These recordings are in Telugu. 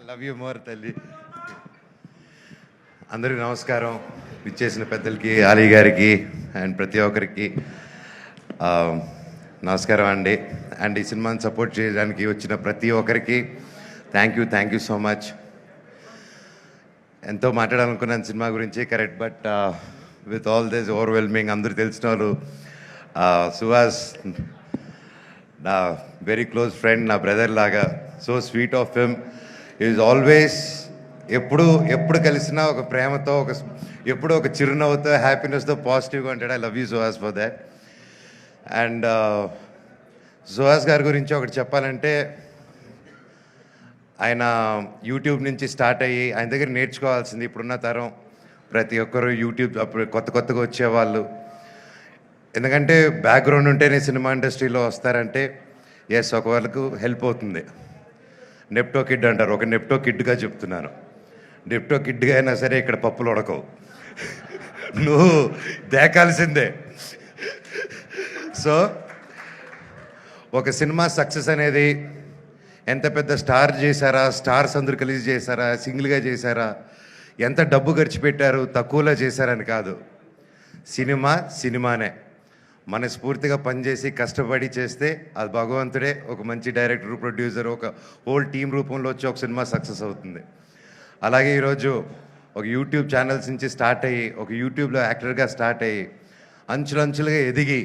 లవ్ యూ మోర్ తల్లి. అందరికీ నమస్కారం. ఇచ్చేసిన పెద్దలకి, ఆలీ గారికి అండ్ ప్రతి ఒక్కరికి నమస్కారం అండి. అండ్ ఈ సినిమాని సపోర్ట్ చేయడానికి వచ్చిన ప్రతి ఒక్కరికి థ్యాంక్ యూ సో మచ్. ఎంతో మాట్లాడాలనుకున్నాను సినిమా గురించి, correct. But with all this overwhelming, అందరూ తెలిసిన వాళ్ళు, సుహాస్ నా వెరీ క్లోజ్ ఫ్రెండ్, నా బ్రదర్ లాగా, so sweet of him. Is always ఎప్పుడు కలిసినా ఒక ప్రేమతో, ఎప్పుడు ఒక చిరునవ్వుతో, హ్యాపీనెస్తో, పాజిటివ్గా ఉంటాడు. I love you Suhas for that. And Suhas గారి గురించి ఒకటి చెప్పాలంటే, ఆయన యూట్యూబ్ నుంచి స్టార్ట్ అయ్యి ఆయన దగ్గర నేర్చుకోవాల్సింది ఇప్పుడున్న తరం ప్రతి ఒక్కరు. యూట్యూబ్ అప్పుడు కొత్తగా వచ్చేవాళ్ళు, ఎందుకంటే బ్యాక్గ్రౌండ్ ఉంటేనే సినిమా ఇండస్ట్రీలో వస్తారంటే ఎస్, ఒక వాళ్ళకు హెల్ప్ అవుతుంది. నెప్టో కిడ్ అంటారు, ఒక నెప్టో కిడ్గా చెప్తున్నాను. నెప్టో కిడ్గా అయినా సరే ఇక్కడ పప్పులు ఉడకవు, నువ్వు దేకాల్సిందే. సో ఒక సినిమా సక్సెస్ అనేది ఎంత పెద్ద స్టార్ చేశారా, స్టార్స్ అందరూ కలిసి చేశారా, సింగిల్గా చేశారా, ఎంత డబ్బు ఖర్చు పెట్టారు, తక్కువలో చేశారని కాదు. సినిమానే మనస్ఫూర్తిగా పనిచేసి కష్టపడి చేస్తే అది భగవంతుడే ఒక మంచి డైరెక్టర్, ప్రొడ్యూసర్, ఒక హోల్ టీం రూపంలో వచ్చి ఒక సినిమా సక్సెస్ అవుతుంది. అలాగే ఈరోజు ఒక యూట్యూబ్ ఛానల్స్ నుంచి స్టార్ట్ అయ్యి, ఒక యూట్యూబ్లో యాక్టర్గా స్టార్ట్ అయ్యి, అంచులంచులుగా ఎదిగి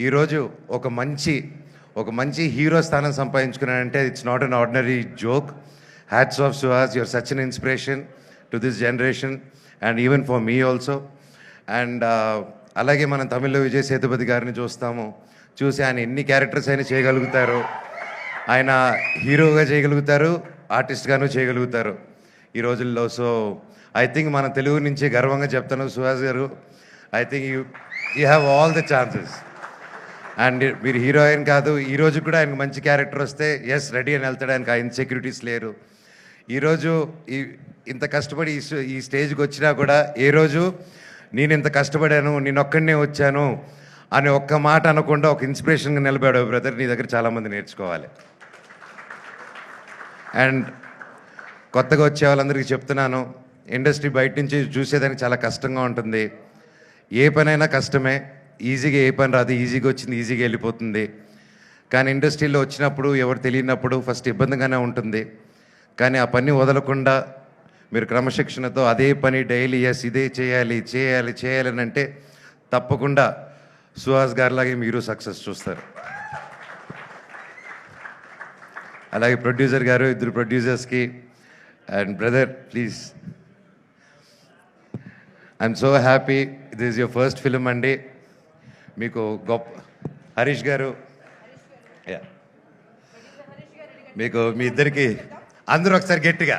ఈరోజు ఒక మంచి హీరో స్థానం సంపాదించుకున్నానంటే it's not an ordinary joke. Hats off Suhas, your such an inspiration to this generation and even for me also. And అలాగే మనం తమిళ్లో విజయ్ సేతుపతి గారిని చూసి ఆయన ఎన్ని క్యారెక్టర్స్ అయినా చేయగలుగుతారు. ఆయన హీరోగా చేయగలుగుతారు, ఆర్టిస్ట్గాను చేయగలుగుతారు ఈ రోజుల్లో. సో ఐ థింక్ మన తెలుగు నుంచి గర్వంగా చెప్తాను, సుహాస్ గారు, I think you have all the chances. And మీరు హీరోయిన్ కాదు, ఈరోజు కూడా ఆయనకు మంచి క్యారెక్టర్ వస్తే ఎస్ రెడీ అని వెళ్తాడు. ఆయనకు ఆ ఇన్సెక్యూరిటీస్ లేరు. ఈరోజు ఇంత కష్టపడి ఈ స్టేజ్కి వచ్చినా కూడా ఏ రోజు నేను ఇంత కష్టపడాను, నేను ఒక్కడనే వచ్చాను అని ఒక్క మాట అనకుండా ఒక ఇన్స్పిరేషన్గా నిలబడావు బ్రదర్. నీ దగ్గర చాలామంది నేర్చుకోవాలి. అండ్ కొత్తగా వచ్చే వాళ్ళందరికీ చెప్తున్నాను, ఇండస్ట్రీ బయట నుంచి చూసేదానికి చాలా కష్టంగా ఉంటుంది. ఏ పనైనా కష్టమే, ఈజీగా ఏ పని రాదు, ఈజీగా వచ్చింది ఈజీగా వెళ్ళిపోతుంది. కానీ ఇండస్ట్రీలో వచ్చినప్పుడు ఎవరు తెలియనప్పుడు ఫస్ట్ ఇబ్బందిగానే ఉంటుంది. కానీ ఆ పని వదలకుండా మీరు క్రమశిక్షణతో అదే పని డైలీ ఎస్ ఇదే చేయాలి అని అంటే తప్పకుండా సుహాస్ గారిలాగే మీరు సక్సెస్ చూస్తారు. అలాగే ప్రొడ్యూసర్ గారు, ఇద్దరు ప్రొడ్యూసర్స్కి and brother please, I'm so happy. This is your first film అండి. మీకు గొప్ప హరీష్ గారు, మీకు మీ ఇద్దరికి అందరూ ఒకసారి గట్టిగా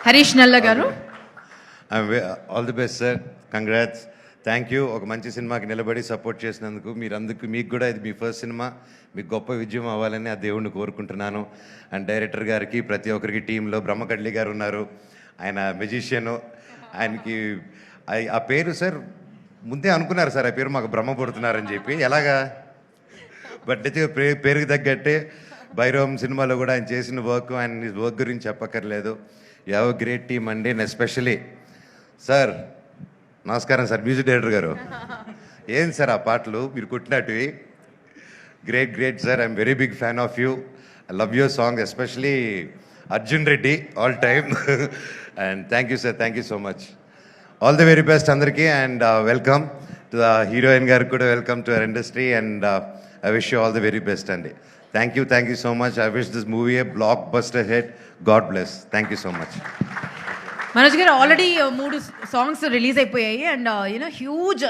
హరీష్ నల్ల గారు, all the best sir, congrats, thank you. ఒక మంచి సినిమాకి నిలబడి సపోర్ట్ చేసినందుకు మీకు కూడా ఇది మీ ఫస్ట్ సినిమా, మీకు గొప్ప విజయం అవ్వాలని ఆ దేవుణ్ణి కోరుకుంటున్నాను. అండ్ డైరెక్టర్ గారికి, ప్రతి ఒక్కరికి, టీంలో బ్రహ్మకడ్లి గారు ఉన్నారు, ఆయన మెజిషియను. ఆయనకి ఆ పేరు సార్ ముందే అనుకున్నారు సార్, ఆ పేరు మాకు బ్రహ్మ పుడుతున్నారని చెప్పి, ఎలాగా బట్ పేరుకి తగ్గట్టే భైరవం సినిమాలో కూడా ఆయన చేసిన ఆయన వర్క్ గురించి చెప్పక్కర్లేదు. You have a great team అండి. అండ్ ఎస్పెషలీ సార్, నమస్కారం సార్, మ్యూజిక్ డైరెక్టర్ గారు. ఏం సార్ ఆ పాటలు మీరు కొట్టినట్టువి, great sir. I'm very big fan of you. I love your song, especially Arjun Reddy all time. And thank you sir, thank you so much. All the very best అందరికీ. And welcome to the heroine గారికి కూడా, welcome to our industry. And I wish you all the very best అండి. Thank you so much. I wish this movie A block buster hit. God bless. Thank you so much. Manoj గారు, ఆల్రెడీ 3 సాంగ్స్ రిలీజ్ అయిపోయాయి అండ్ హ్యూజ్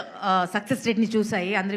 సక్సెస్ రేట్ని చూసాయి అందరి